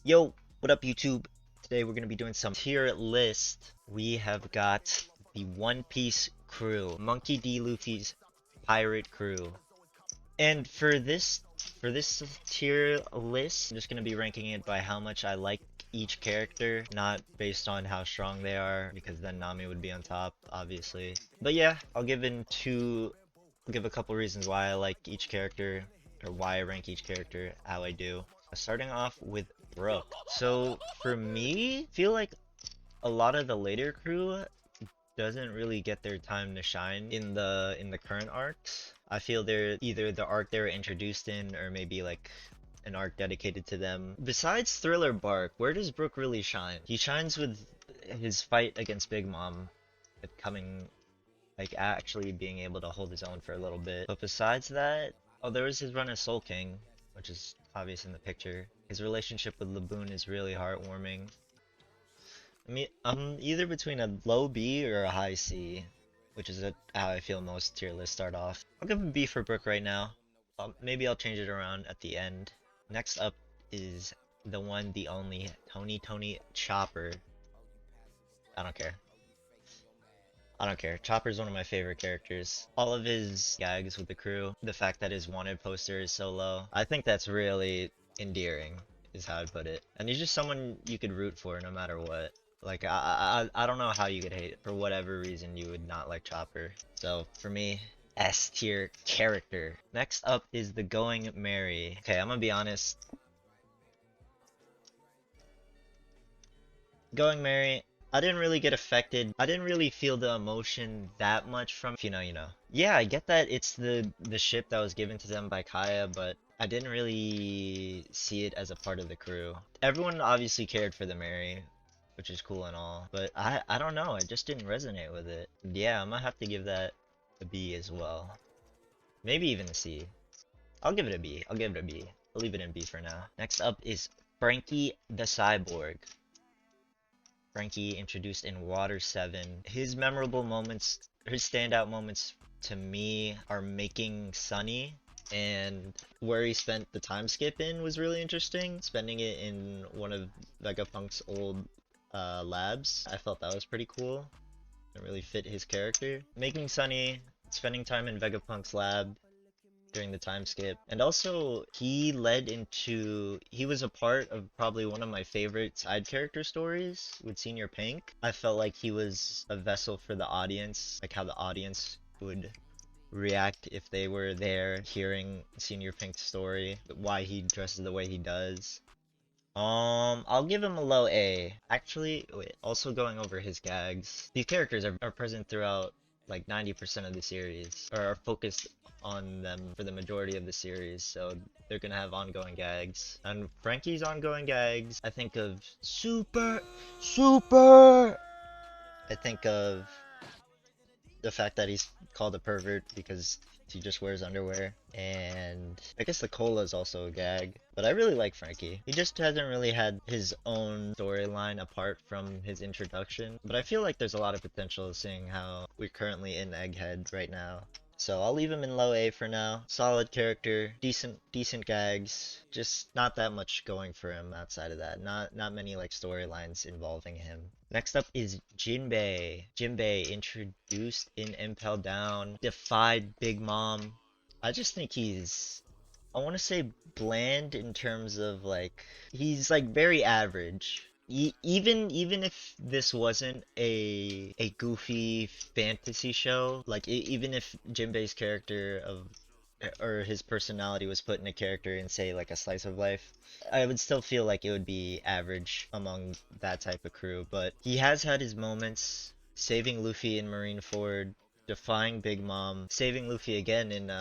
Yo, what up YouTube? Today we're going to be doing some tier list. We have got the One Piece crew, Monkey D. Luffy's pirate crew. And for this tier list, I'm just going to be ranking it by how much I like each character, not based on how strong they are, because then Nami would be on top, obviously. But yeah, I'll give a couple reasons why I like each character, or why I rank each character how I do. Starting off with Brook. So for me, I feel like a lot of the later crew doesn't really get their time to shine in the current arcs. I feel they're either the arc they were introduced in, or maybe like an arc dedicated to them. Besides Thriller Bark, where does Brook really shine? He shines with his fight against Big Mom, becoming like actually being able to hold his own for a little bit. But besides that, oh, there was his run as Soul King, which is obvious in the picture. His relationship with Laboon is really heartwarming. I mean, I'm either between a low B or a high C, which is how I feel most tier lists start off. I'll give him B for Brook right now. Maybe I'll change it around at the end. Next up is the one, the only, Tony Chopper. I don't care. I don't care. Chopper's one of my favorite characters. All of his gags with the crew, the fact that his wanted poster is so low, I think that's really endearing, is how I'd put it. And he's just someone you could root for no matter what. Like, I don't know how you could hate it. For whatever reason, you would not like Chopper. So, for me, S tier character. Next up is the Going Merry. Okay, I'm gonna be honest. Going Merry, I didn't really get affected. I didn't really feel the emotion that much from, if you know, you know. Yeah, I get that it's the ship that was given to them by Kaya, but I didn't really see it as a part of the crew. Everyone obviously cared for the Mary, which is cool and all, but I don't know, I just didn't resonate with it. Yeah, I'm gonna have to give that a B as well. Maybe even a C. I'll give it a B. I'll give it a B. I'll leave it in B for now. Next up is Frankie the Cyborg. Frankie introduced in Water 7. His memorable moments, his standout moments to me are making Sunny, and where he spent the time skip in was really interesting. Spending it in one of Vegapunk's old labs. I felt that was pretty cool. It really fit his character. Making Sunny, spending time in Vegapunk's lab, during the time skip. And also, he was a part of probably one of my favorite side character stories with Senior Pink. I felt like he was a vessel for the audience, like how the audience would react if they were there hearing Senior Pink's story, why he dresses the way he does. I'll give him a low A. Actually, wait, also going over his gags. These characters are present throughout like 90% of the series, or are focused on them for the majority of the series, so they're gonna have ongoing gags. And Frankie's ongoing gags, I think of Super! I think of the fact that he's called a pervert because he just wears underwear, and I guess the cola is also a gag. But I really like Frankie. He just hasn't really had his own storyline apart from his introduction. But I feel like there's a lot of potential seeing how we're currently in Egghead right now. So I'll leave him in low A for now. Solid character, decent gags, just not that much going for him outside of that. Not many like storylines involving him. Next up is Jinbei. Jinbei introduced in Impel Down, defied Big Mom. I just think I want to say bland in terms of like he's like very average. Even if this wasn't a goofy fantasy show, like even if Jinbei's character of or his personality was put in a character in say like a slice of life, I would still feel like it would be average among that type of crew. But he has had his moments, saving Luffy in Marineford, defying Big Mom, saving Luffy again in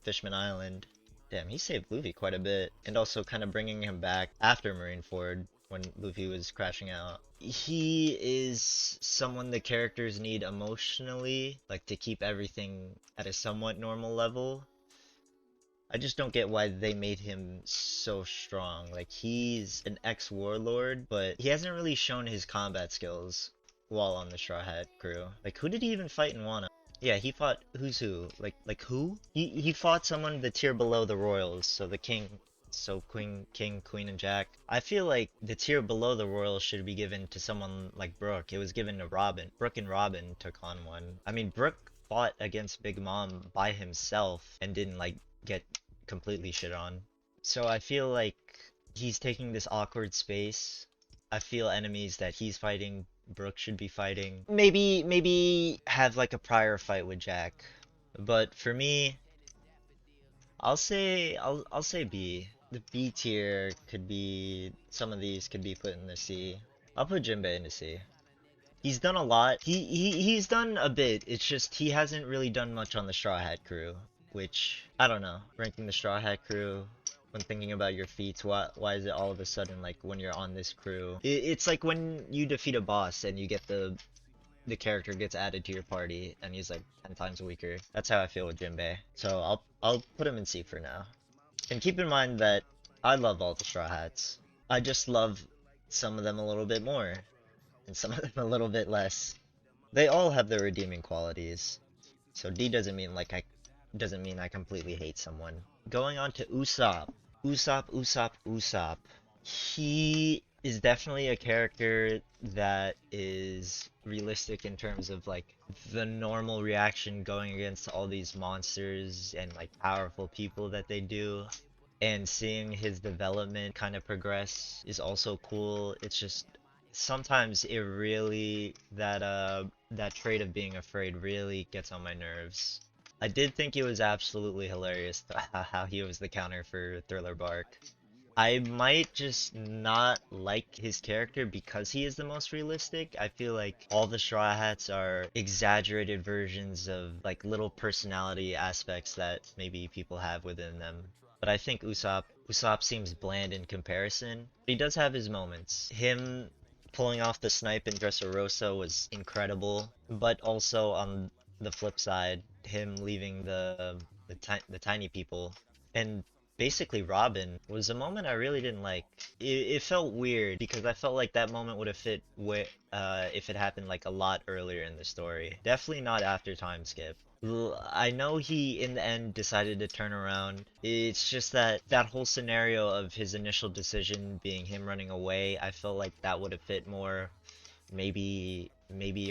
Fishman Island. Damn, he saved Luffy quite a bit, and also kind of bringing him back after Marineford when Luffy was crashing out. He is someone the characters need emotionally, like to keep everything at a somewhat normal level. I just don't get why they made him so strong. Like, he's an ex-warlord, but he hasn't really shown his combat skills while on the Straw Hat crew. Like, who did he even fight in Wano? Yeah, he fought who's who? Like who? He fought someone the tier below the royals, so the king So King, Queen, and Jack. I feel like the tier below the Royal should be given to someone like Brooke. It was given to Robin. Brooke and Robin took on one. I mean, Brooke fought against Big Mom by himself and didn't like get completely shit on. So I feel like he's taking this awkward space. I feel enemies that he's fighting, Brooke should be fighting. Maybe have like a prior fight with Jack. But for me, I'll say B. The B tier could be some of these could be put in the C. I'll put Jinbei in the C. He's done a lot. He's done a bit. It's just he hasn't really done much on the Straw Hat crew, which I don't know. Ranking the Straw Hat crew when thinking about your feats, why is it all of a sudden like when you're on this crew? It's like when you defeat a boss and you get the character gets added to your party and he's like 10 times weaker. That's how I feel with Jinbei. So I'll put him in C for now. And keep in mind that I love all the Straw Hats. I just love some of them a little bit more, and some of them a little bit less. They all have their redeeming qualities. So D doesn't mean I completely hate someone. Going on to Usopp. Usopp. He is definitely a character that is realistic in terms of like the normal reaction going against all these monsters and like powerful people that they do. And seeing his development kind of progress is also cool. It's just sometimes it really that trait of being afraid really gets on my nerves. I did think it was absolutely hilarious how he was the counter for Thriller Bark. I might just not like his character because he is the most realistic. I feel like all the Straw Hats are exaggerated versions of like little personality aspects that maybe people have within them. But I think Usopp seems bland in comparison. He does have his moments. Him pulling off the snipe in Dressrosa was incredible, but also on the flip side, him leaving the tiny people and basically Robin was a moment I really didn't like. It felt weird because I felt like that moment would have fit if it happened like a lot earlier in the story. Definitely not after time skip. I know he in the end decided to turn around. It's just that that whole scenario of his initial decision being him running away, I felt like that would have fit more maybe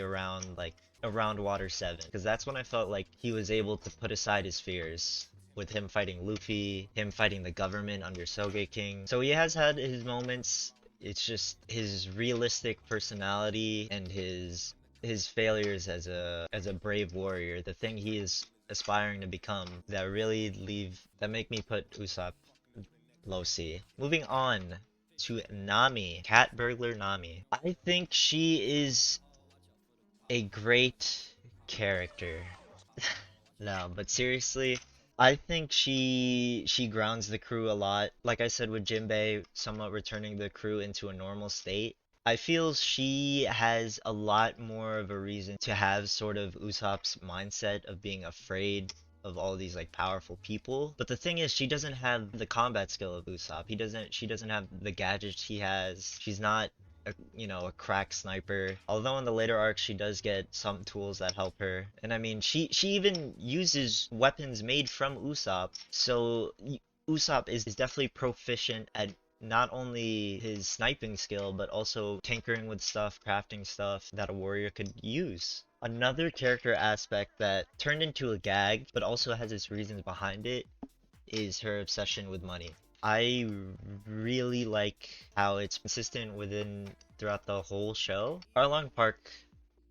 around Water 7 because that's when I felt like he was able to put aside his fears with him fighting Luffy, him fighting the government under Sogeking. So he has had his moments. It's just his realistic personality and his failures as a brave warrior, the thing he is aspiring to become, that make me put Usopp low C. Moving on to Nami, Cat Burglar Nami. I think she is a great character. No, but seriously, I think she grounds the crew a lot. Like I said with Jinbei, somewhat returning the crew into a normal state. I feel she has a lot more of a reason to have sort of Usopp's mindset of being afraid of all these like powerful people. But the thing is, she doesn't have the combat skill of Usopp. She doesn't have the gadgets he has. She's not a crack sniper. Although in the later arcs she does get some tools that help her. And I mean, she even uses weapons made from Usopp. So Usopp is definitely proficient at not only his sniping skill, but also tinkering with stuff, crafting stuff that a warrior could use. Another character aspect that turned into a gag, but also has its reasons behind it, is her obsession with money. I really like how it's consistent throughout the whole show. Arlong Park,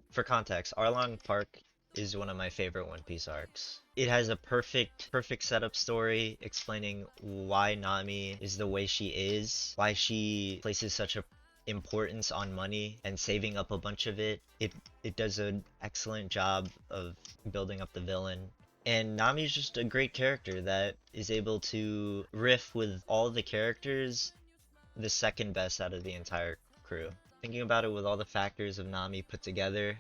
for context, Arlong Park is one of my favorite One Piece arcs. It has a perfect setup story explaining why Nami is the way she is, why she places such a importance on money and saving up a bunch of it. It does an excellent job of building up the villain. And Nami's just a great character that is able to riff with all the characters the second best out of the entire crew. Thinking about it with all the factors of Nami put together,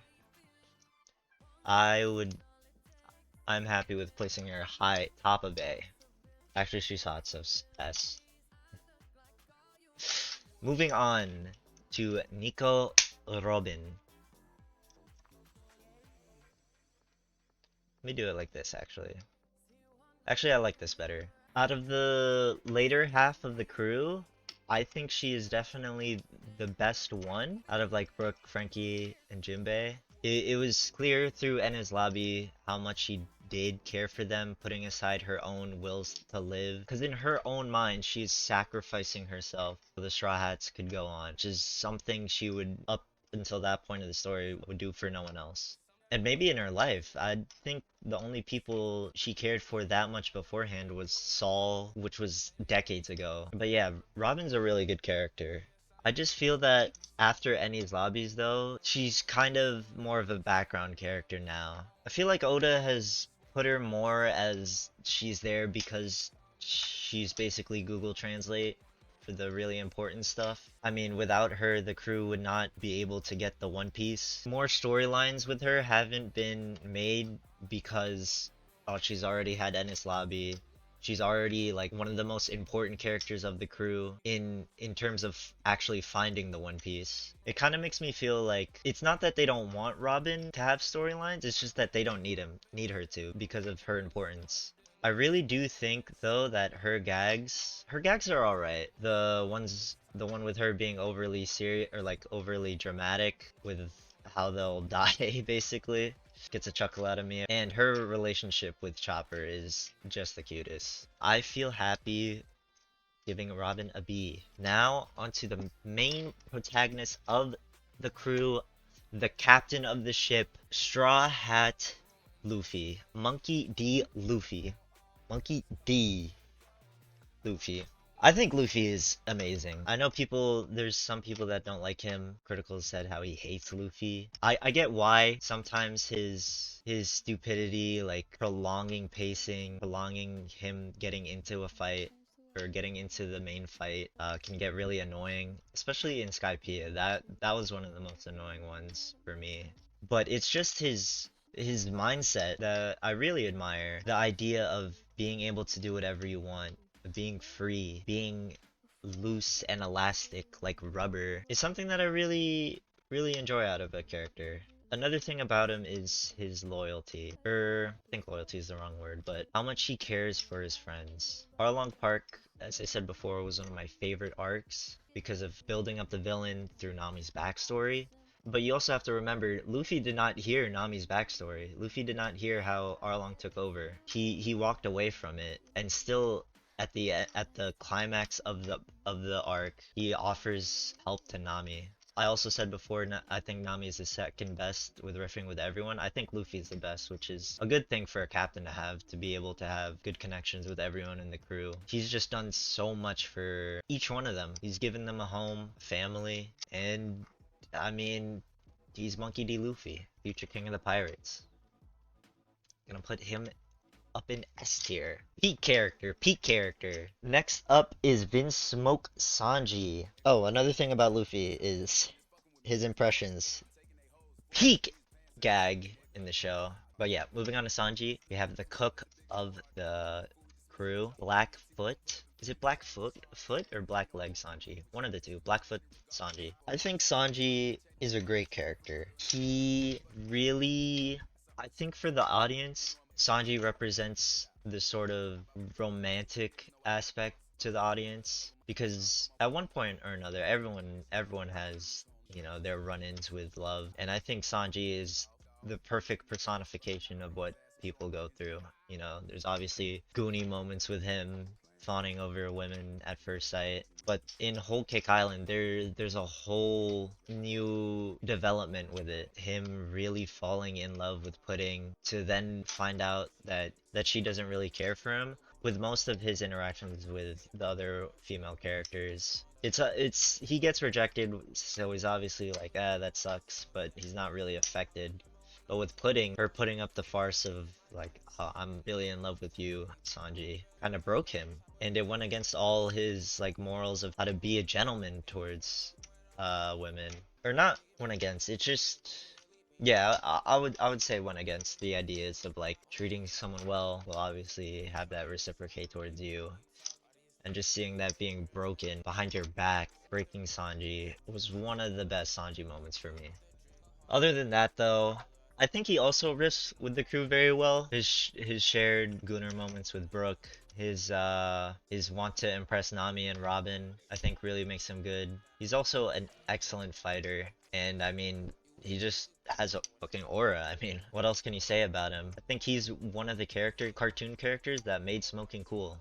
I'm happy with placing her high top of A. Actually, she's hot, so S. Moving on to Nico Robin. Let me do it like this, actually. Actually, I like this better. Out of the later half of the crew, I think she is definitely the best one out of like Brooke, Frankie, and Jinbei. It was clear through Enna's lobby how much she did care for them, putting aside her own wills to live. Because in her own mind, she's sacrificing herself so the Straw Hats could go on, which is something she would, up until that point of the story, would do for no one else. And maybe in her life, I think the only people she cared for that much beforehand was Saul, which was decades ago. But yeah, Robin's a really good character. I just feel that after Eni's lobbies, though, she's kind of more of a background character now. I feel like Oda has put her more as she's there because she's basically Google Translate for the really important stuff. I mean, without her, the crew would not be able to get the One Piece. More storylines with her haven't been made because, oh, she's already had Enies Lobby. She's already like one of the most important characters of the crew in terms of actually finding the One Piece. It kind of makes me feel like it's not that they don't want Robin to have storylines, it's just that they don't need her to because of her importance. I really do think though that her gags are alright. The one with her being overly serious or like overly dramatic with how they'll die basically gets a chuckle out of me. And her relationship with Chopper is just the cutest. I feel happy giving Robin a B. Now onto the main protagonist of the crew, the captain of the ship, Straw Hat Luffy. Monkey D. Luffy. Monkey D. Luffy. I think Luffy is amazing. I know there's some people that don't like him. Critical said how he hates Luffy. I get why sometimes his stupidity, like prolonging pacing, prolonging him getting into a fight or getting into the main fight, can get really annoying, especially in Skypiea. That was one of the most annoying ones for me. But it's just his mindset that I really admire. The idea of being able to do whatever you want, being free, being loose and elastic like rubber is something that I really enjoy out of a character. Another thing about him is his loyalty. I think loyalty is the wrong word, but how much he cares for his friends. Arlong Park, as I said before, was one of my favorite arcs because of building up the villain through Nami's backstory. But you also have to remember, Luffy did not hear Nami's backstory. Luffy did not hear how Arlong took over. He walked away from it, and still at the climax of the arc, he offers help to Nami. I also said before, I think Nami is the second best with riffing with everyone. I think Luffy is the best, which is a good thing for a captain to have, to be able to have good connections with everyone in the crew. He's just done so much for each one of them. He's given them a home, family, and I mean, he's Monkey D. Luffy, future king of the pirates. Gonna put him up in S tier. Peak character, peak character. Next up is Vince Smoke Sanji. Oh, another thing about Luffy is his impressions. Peak gag in the show. But yeah, moving on to Sanji, we have the cook of the crew, Blackfoot. Is it Foot or Blackleg Sanji? One of the two. Blackfoot Sanji. I think Sanji is a great character. He really, I think for the audience, Sanji represents the sort of romantic aspect to the audience because at one point or another, everyone has, you know, their run-ins with love, and I think Sanji is the perfect personification of what people go through. You know, there's obviously Goonie moments with him fawning over women at first sight, but in Whole Cake Island, there's a whole new development with it. Him really falling in love with Pudding to then find out that she doesn't really care for him. With most of his interactions with the other female characters, it's he gets rejected, so he's obviously like, ah, that sucks, but he's not really affected. But with Pudding, her putting up the farce of like, oh, I'm really in love with you, Sanji, kind of broke him, and it went against all his like morals of how to be a gentleman towards women, or not went against. It just, yeah, I would say went against the ideas of like treating someone well will obviously have that reciprocate towards you, and just seeing that being broken behind your back, breaking Sanji was one of the best Sanji moments for me. Other than that though, I think he also riffs with the crew very well. His shared Gunner moments with Brook, his want to impress Nami and Robin, I think really makes him good. He's also an excellent fighter, and I mean, he just has a fucking aura. I mean, what else can you say about him? I think he's one of the cartoon characters that made smoking cool.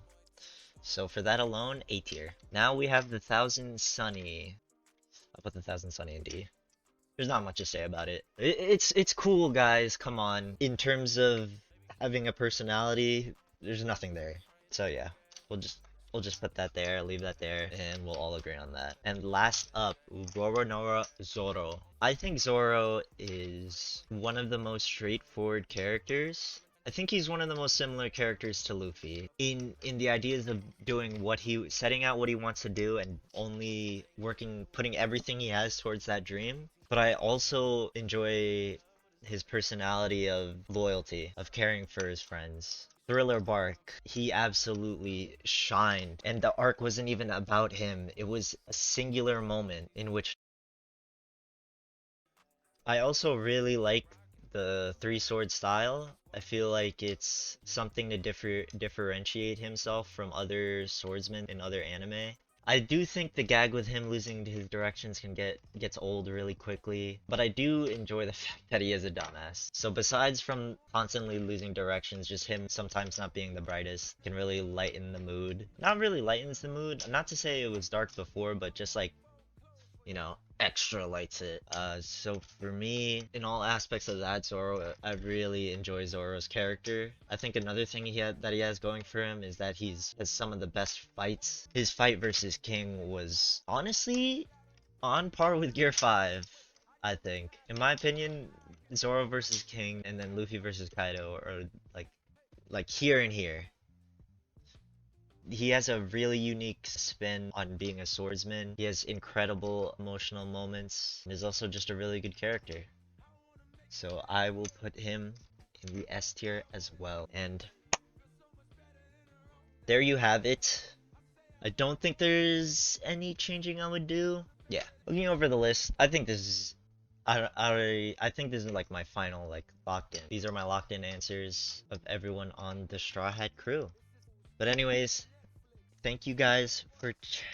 So for that alone, A tier. Now we have the Thousand Sunny. I'll put the Thousand Sunny in D. There's not much to say about it. It's cool, guys. Come on. In terms of having a personality, there's nothing there. So yeah, we'll just we'll just put that there, leave that there, and we'll all agree on that. And last up, Roronoa Zoro. I think Zoro is one of the most straightforward characters. I think he's one of the most similar characters to Luffy in the ideas of doing what he setting out what he wants to do and only working putting everything he has towards that dream. But I also enjoy his personality of loyalty, of caring for his friends. Thriller Bark, he absolutely shined. And the arc wasn't even about him. It was a singular moment in which I also really like the three sword style. I feel like it's something to differentiate himself from other swordsmen in other anime. I do think the gag with him losing his directions gets old really quickly, but I do enjoy the fact that he is a dumbass. So besides from constantly losing directions, just him sometimes not being the brightest can really lighten the mood. Not really lightens the mood. Not to say it was dark before, but just like, you know, extra lights it. So for me, in all aspects of that, Zoro, I really enjoy Zoro's character. I think another thing that he has going for him is that has some of the best fights. His fight versus King was honestly on par with Gear 5, I think. In my opinion, Zoro versus King and then Luffy versus Kaido are like here and here. He has a really unique spin on being a swordsman. He has incredible emotional moments and is also just a really good character. So I will put him in the S tier as well. And there you have it. I don't think there's any changing I would do. Yeah, looking over the list, I think this is I think this is like my final like locked in. These are my locked in answers of everyone on the Straw Hat crew. But anyways, thank you guys for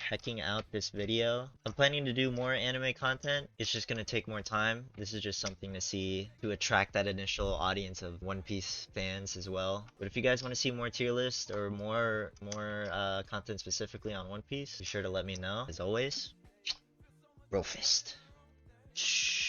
checking out this video. I'm planning to do more anime content. It's just gonna take more time. This is just something to see to attract that initial audience of One Piece fans as well. But if you guys want to see more tier list or more content specifically on One Piece, be sure to let me know. As always, Rofist. Shh.